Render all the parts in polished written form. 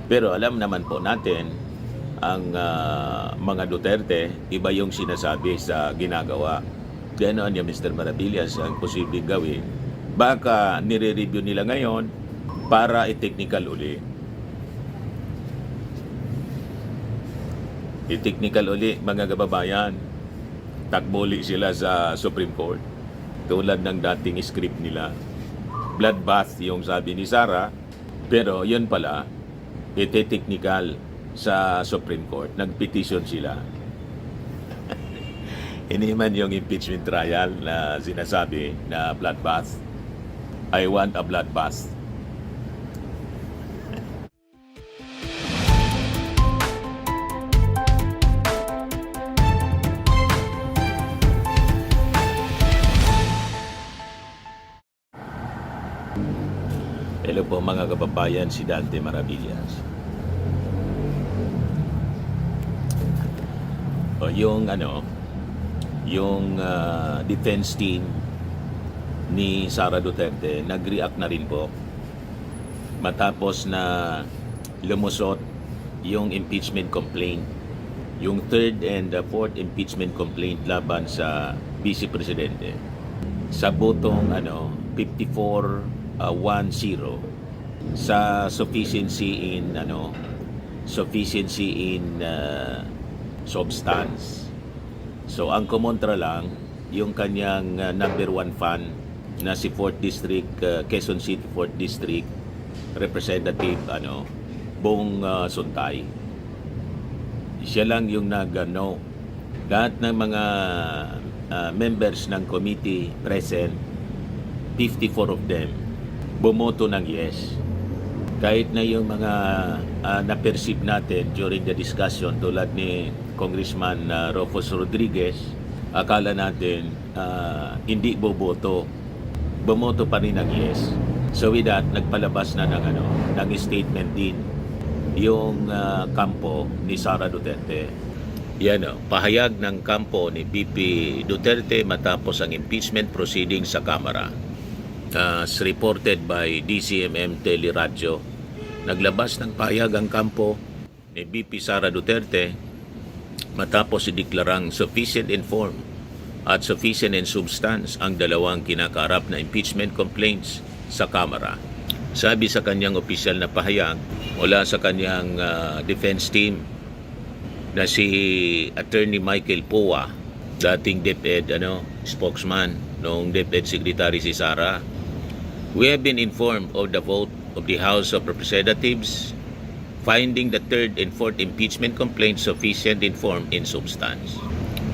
Pero alam naman po natin, ang mga Duterte, iba yung sinasabi sa ginagawa. Ganoon yung Mr. Maravillas ang posibleng gawin. Baka nire-review nila ngayon para i-technical uli. I-technical uli, mga kababayan. Takboli sila sa Supreme Court. Tulad ng dating script nila. Bloodbath yung sabi ni Sara. Pero yun pala, ite-technical sa Supreme Court. Nag-petition sila. Hindi man yung impeachment trial na sinasabi na bloodbath. I want a bloodbath. Hello po mga kababayan, si Dante Maravillas. O yung defense team ni Sara Duterte nag-react na rin po matapos na lumusot yung impeachment complaint, yung third and fourth impeachment complaint laban sa Vice Presidente sa botong 54-10 sa sufficiency in substance. So ang kumontra lang yung kanyang number one fan na si 4th District, Quezon City 4th District Representative Bong Suntay. Siya lang yung nag-no. Lahat ng mga members ng committee present, 54 of them, bumoto ng yes. Kahit na yung mga na-perceive natin during the discussion tulad ni Congressman Rufus Rodriguez, akala natin hindi boboto. Bumoto pa rin ng yes. So with that, nagpalabas na ng statement din yung kampo ni Sara Duterte. Yan pahayag ng kampo ni BP Duterte matapos ang impeachment proceedings sa Kamara. As reported by DCMM Teleradyo, naglabas ng pahayag ang kampo ni BP Sara Duterte matapos ideklarang sufficient in form at sufficient in substance ang dalawang kinakaharap na impeachment complaints sa Kamara. Sabi sa kanyang opisyal na pahayag mula sa kanyang defense team na si Attorney Michael Poa, dating DepEd spokesman noong DepEd Secretary si Sara, we have been informed of the vote of the House of Representatives finding the third and fourth impeachment complaint sufficient in form and substance.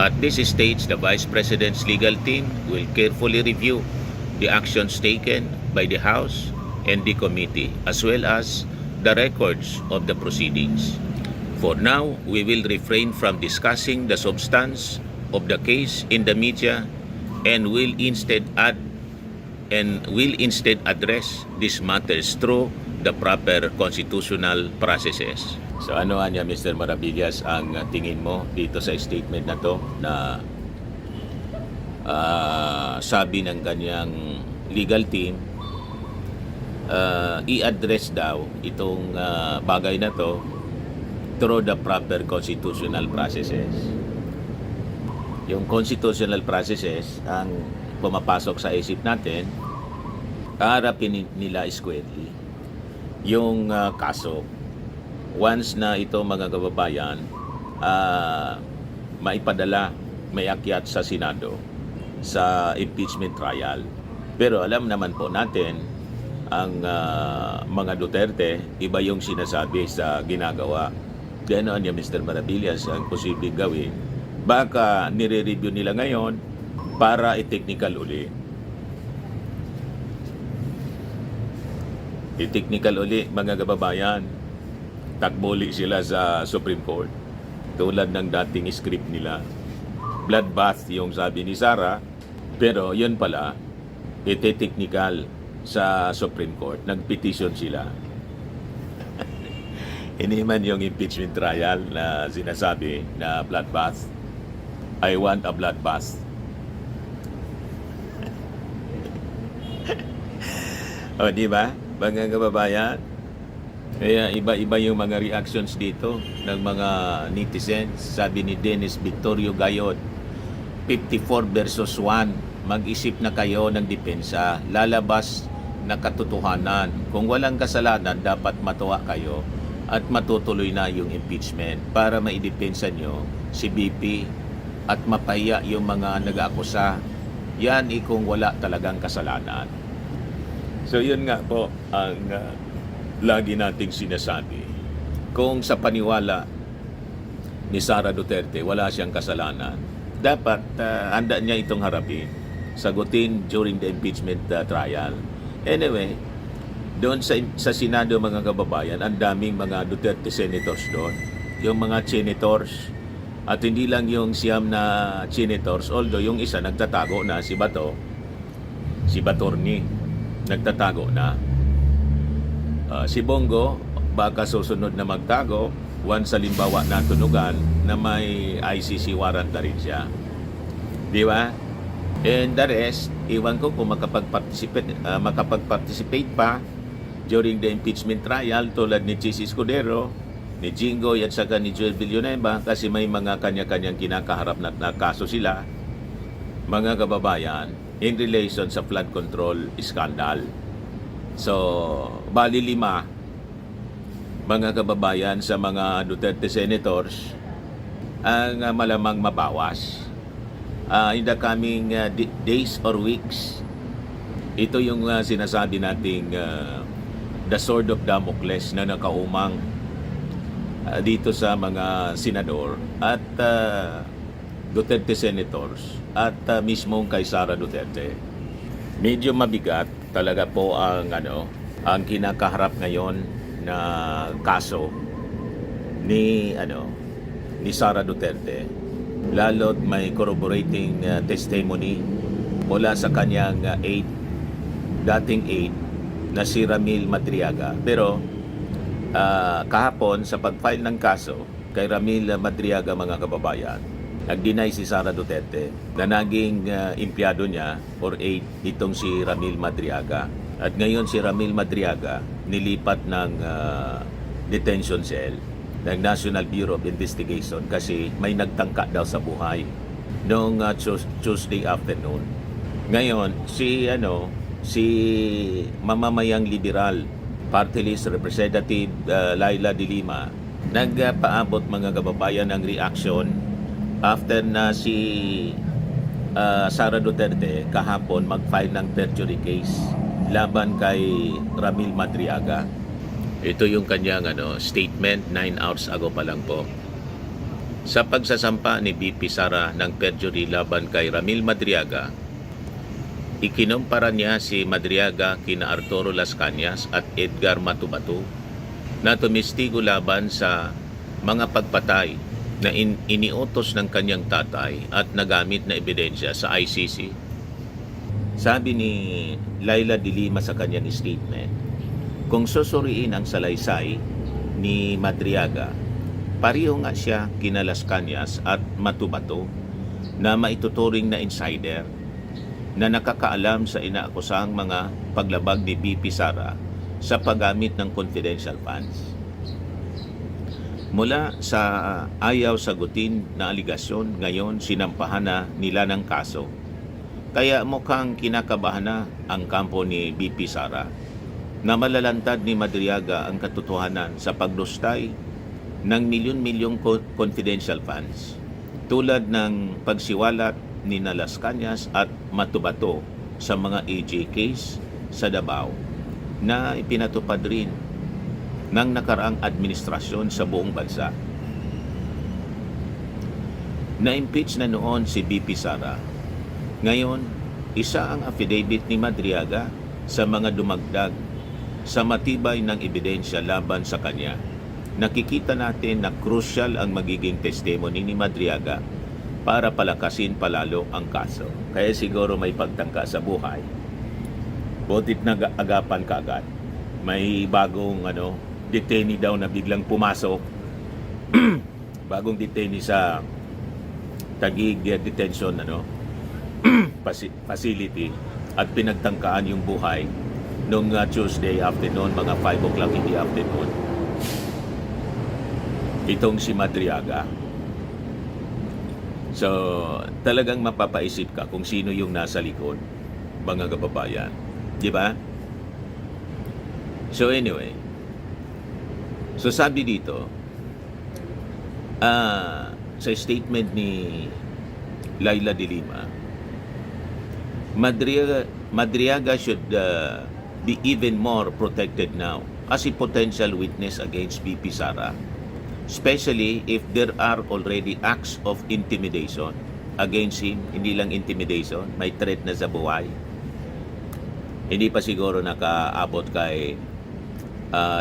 At this stage, the Vice President's legal team will carefully review the actions taken by the House and the committee as well as the records of the proceedings. For now, we will refrain from discussing the substance of the case in the media and will instead address these matters through the proper constitutional processes. So niya Mr. Maravillas ang tingin mo dito sa statement na to na sabi ng kanyang legal team i-address daw itong bagay na to through the proper constitutional processes. Yung constitutional processes ang pumapasok sa isip natin, harapin nila squarely yung kaso. Once na ito mga kababayan maipadala, may akyat sa Senado sa impeachment trial. Pero alam naman po natin ang mga Duterte, iba yung sinasabi sa ginagawa. Ganoon yung Mr. Maravillas ang posibleng gawin. Baka nire-review nila ngayon para i-technical uli. I-technical uli mga kababayan. Takboli sila sa Supreme Court. Tulad ng dating script nila. Bloodbath yung sabi ni Sara. Pero yun pala, ite-technical sa Supreme Court. Nag-petition sila. Hindi man yung impeachment trial na sinasabi na bloodbath. I want a bloodbath. O, di ba? Mga kababayan, Kaya iba-iba yung mga reactions dito ng mga netizens. Sabi ni Dennis Victorio Gayot, 54 versus 1. Mag-isip na kayo ng depensa. Lalabas na katotohanan. Kung walang kasalanan, dapat matuwa kayo at matutuloy na yung impeachment para maidepensa nyo si BP at mapahiya yung mga nag-aakusa. Yan kung wala talagang kasalanan. So yun nga po ang lagi nating sinasabi. Kung sa paniwala ni Sara Duterte wala siyang kasalanan, dapat handa niya itong harapin, sagutin during the impeachment trial. Anyway, doon sa Senado mga kababayan, ang daming mga Duterte senators doon. Yung mga senators, at hindi lang yung siyam na senators, although yung isa nagtatago na, si Batorni, nagtatago na. Si Bongo, baka susunod na magtago, once halimbawa natunugan na may ICC warrant na rin siya. Di ba? And the rest, iwan ko kung makapag-participate pa during the impeachment trial tulad ni Chis Escudero, ni Jinggoy at saka ni Joel Villanueva kasi may mga kanya-kanyang kinakaharap na kaso sila, mga kababayan, in relation sa flood control scandal. So, bali 5 mga kababayan sa mga Duterte senators ang malamang mabawas. In the coming days or weeks, ito yung sinasabi nating the sword of Damocles na nakaumang dito sa mga senador at Duterte senators at mismong kay Sara Duterte. Medyo mabigat talaga po ang ang kinakaharap ngayon na kaso ni Sara Duterte, lalo't may corroborating testimony mula sa kanyang dating aide na si Ramil Madriaga. Pero kahapon sa pag-file ng kaso kay Ramil Madriaga, mga kababayan, nag-deny si Sara Duterte na naging empleyado niya or aide nitong si Ramil Madriaga. At ngayon si Ramil Madriaga nilipat ng detention cell ng National Bureau of Investigation kasi may nagtangka daw sa buhay noong Tuesday afternoon. Ngayon si mamamayang liberal party list representative Laila de Lima nagpaabot, mga kababayan, ng reaction after na si Sara Duterte kahapon mag-file ng perjury case laban kay Ramil Madriaga. Ito yung kanyang statement 9 hours ago pa lang po. Sa pagsasampa ni BP Sara ng perjury laban kay Ramil Madriaga, ikinumpara niya si Madriaga kina Arturo Las Cañas at Edgar Matubato na tumistigo laban sa mga pagpatay na iniutos ng kanyang tatay at nagamit na ebidensya sa ICC. Sabi ni Laila de Lima sa kanyang statement, kung susuriin ang salaysay ni Madriaga, pareho nga siya kina Las Cañas at Matubato na maituturing na insider na nakakaalam sa inaakusang mga paglabag ni BP Sara sa paggamit ng confidential funds. Mula sa ayaw sagutin na aligasyon, ngayon sinampahan na nila ng kaso. Kaya mukhang kinakabahan na ang kampo ni BP Sara na malalantad ni Madriaga ang katotohanan sa paglustay ng milyon-milyong confidential funds tulad ng pagsiwalat ni Las Cañas at Matubato sa mga AJ case sa Davao na ipinatupad rin ng nakaraang administrasyon sa buong bansa. Na-impeach na noon si BP Sara. Ngayon, isa ang affidavit ni Madriaga sa mga dumagdag sa matibay ng ebidensya laban sa kanya. Nakikita natin na crucial ang magiging testimony ni Madriaga para palakasin palalo ang kaso. Kaya siguro may pagtangka sa buhay. Butit na agapan kaagad. May bagong detainee daw na biglang pumasok. Bagong detainee sa Taguig detention facility at pinagtangkaan yung buhay noong Tuesday afternoon, mga 5 o'clock in the afternoon. itong si Madriaga. So, talagang mapapaisip ka kung sino yung nasa likod, mga kababayan. Di ba? So anyway, so sabi dito, sa statement ni Laila de Lima, Madriaga should be even more protected now as a potential witness against VP Sara, especially if there are already acts of intimidation against him. Hindi lang intimidation, may threat na sa buhay. Hindi pa siguro nakaabot kay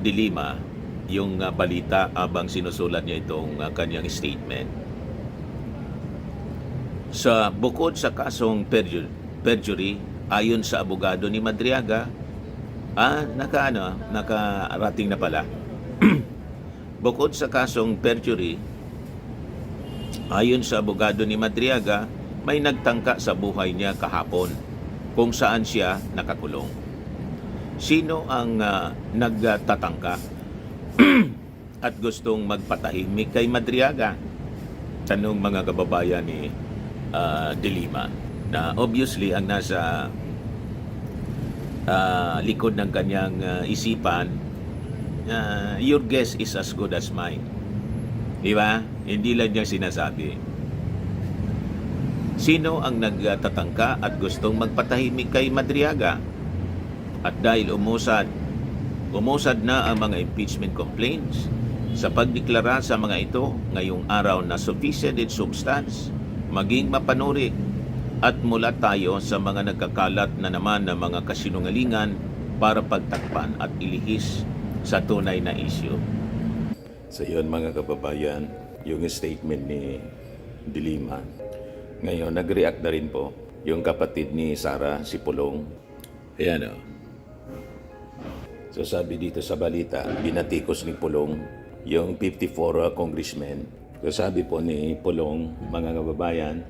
de Lima yung balita abang sinusulat niya itong kanyang statement. Bukod sa kasong perjury, ayon sa abogado ni Madriaga, nakarating na pala. Bukod sa kasong perjury, ayon sa abogado ni Madriaga, may nagtangka sa buhay niya kahapon kung saan siya nakakulong. Sino ang nagtatangka at gustong magpatahimik kay Madriaga? Tanong mga kababayan ni de Lima, na obviously ang nasa likod ng kanyang isipan, your guess is as good as mine. Di ba? Hindi lang niya sinasabi. Sino ang nagtatangka at gustong magpatahimik kay Madriaga? At dahil umusad na ang mga impeachment complaints sa pagdeklara sa mga ito ngayong araw na sufficient in substance, maging mapanuri at mula tayo sa mga nagkakalat na naman ng mga kasinungalingan para pagtakpan at ilihis sa tunay na issue. So yun mga kababayan, yung statement ni de Lima. Ngayon, nag-react na rin po yung kapatid ni Sara, si Pulong. Ayan o. So sabi dito sa balita, binatikos ni Pulong yung 54 congressmen. So sabi po ni Pulong, mga kababayan,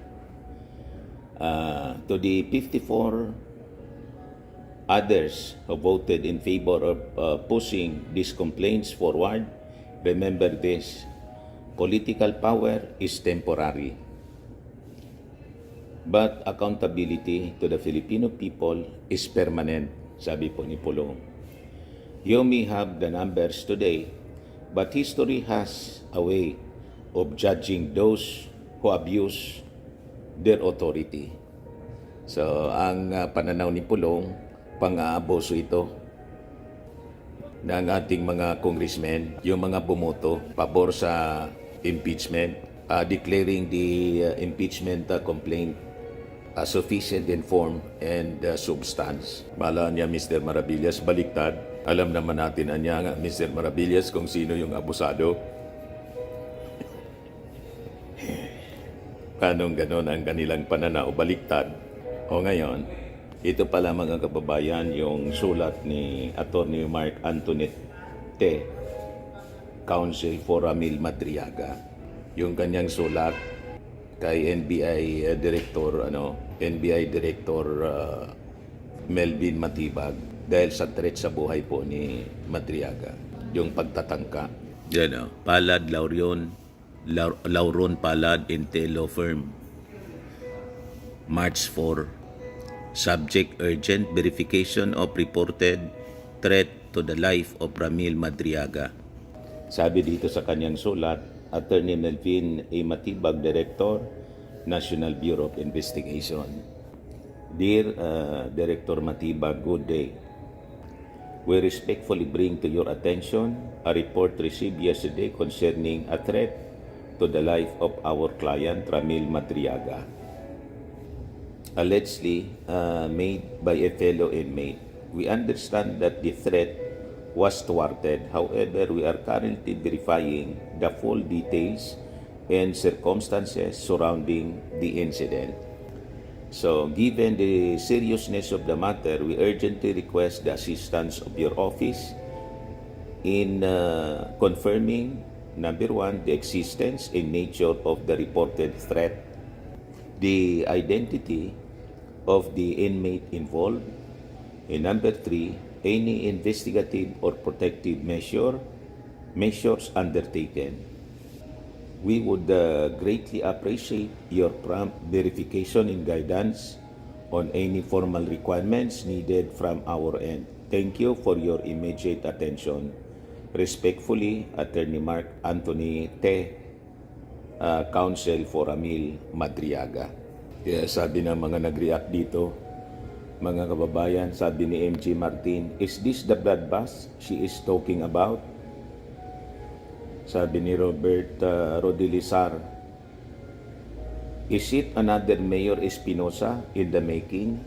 to the 54 others who voted in favor of pushing these complaints forward, remember this: political power is temporary, but accountability to the Filipino people is permanent, sabi po ni Pulong. You may have the numbers today, but history has a way of judging those who abuse their authority. So, ang pananaw ni Pulong, pang-aaboso ito ng ating mga congressmen, yung mga bumoto pabor sa impeachment, declaring the impeachment complaint sufficient in form and substance. Bala niya Mr. Maravillas, baliktad. Alam naman natin anya nga Mr. Maravillas kung sino yung abusado. Kanong ganon ang kanilang pananaw, baliktad. O ngayon, ito pala mga kababayan yung sulat ni Attorney Mark Antoinette, Counsel for Ramil Madriaga. Yung kanyang sulat kay NBI Director Melvin Matibag dahil sa threat sa buhay po ni Madriaga, yung pagtatangka. Yan o, Palad Lauron Palad Intel Law Firm, March 4, subject urgent verification of reported threat to the life of Ramil Madriaga. Sabi dito sa kanyang sulat, Attorney Melvin A. Matibag, Director, National Bureau of Investigation. Dear Director Matibag, good day. We respectfully bring to your attention a report received yesterday concerning a threat to the life of our client, Ramil Madriaga, allegedly made by a fellow inmate. We understand that the threat was thwarted. However, we are currently verifying the full details and circumstances surrounding the incident. So, given the seriousness of the matter, we urgently request the assistance of your office in confirming, number one, the existence and nature of the reported threat, the identity of the inmate involved, and number three, any investigative or protective measures undertaken. We would greatly appreciate your prompt verification and guidance on any formal requirements needed from our end. Thank you for your immediate attention. Respectfully, Attorney Mark Anthony Te, Counsel for Amil Madriaga. Kaya sabi ng mga nag-react dito, mga kababayan, sabi ni MG Martin, is this the bloodbath she is talking about? Sabi ni Robert Rodilizar, is it another Mayor Espinosa in the making?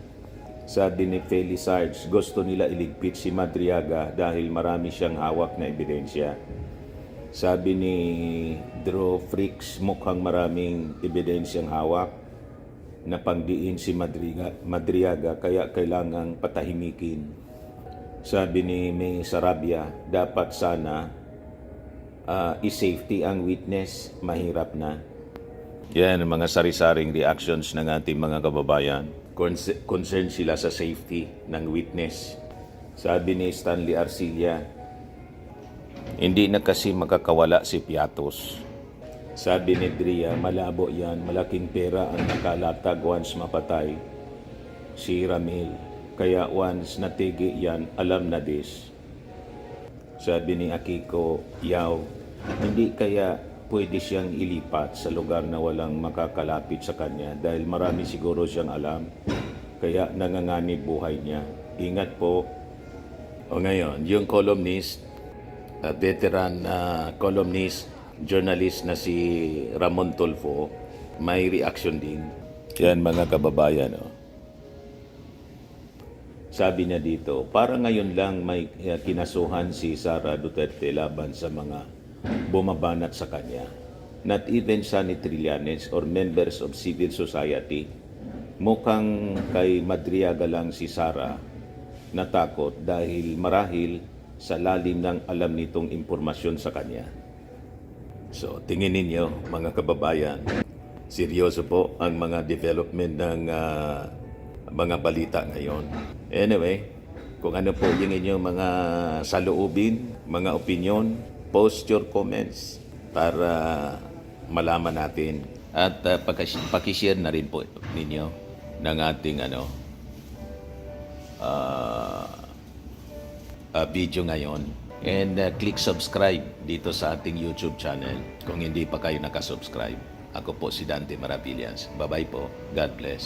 Sabi ni Feli Sarge, gusto nila iligpit si Madriaga dahil marami siyang hawak na ebidensya. Sabi ni Drew Freaks, mukhang maraming ebidensyang hawak na pangdiin si Madriaga kaya kailangang patahimikin. Sabi ni May Sarabia, dapat sana i-safety ang witness, mahirap na. Yan ang mga sari-saring reactions ng ating mga kababayan. Concerned sila sa safety ng witness. Sabi ni Stanley Arcilla, hindi na kasi makakawala si Piatos. Sabi ni Dria, malabo yan, malaking pera ang nakalatag once mapatay si Ramil. Kaya once natigi yan, alam na this. Sabi ni Akiko Yao, hindi kaya pwede siyang ilipat sa lugar na walang makakalapit sa kanya dahil marami siguro siyang alam. Kaya nanganganib buhay niya. Ingat po. O ngayon, yung columnist, veteran columnist, journalist na si Ramon Tulfo, may reaction din. Yan mga kababayan. Sabi niya dito, para ngayon lang may kinasuhan si Sara Duterte laban sa mga bumabanat sa kanya. Not even Sunny Trillanes or members of civil society. Mukhang kay Madriaga lang si Sara natakot dahil marahil sa lalim ng alam nitong impormasyon sa kanya. So, tingin ninyo mga kababayan, seryoso po ang mga development ng mga balita ngayon. Anyway, kung ano po yung inyong mga saloobin, mga opinion, post your comments para malaman natin. At pakishare na rin po ninyo ng ating video ngayon. And click subscribe dito sa ating YouTube channel kung hindi pa kayo nakasubscribe. Ako po si Dante Maravillas. Bye-bye po. God bless.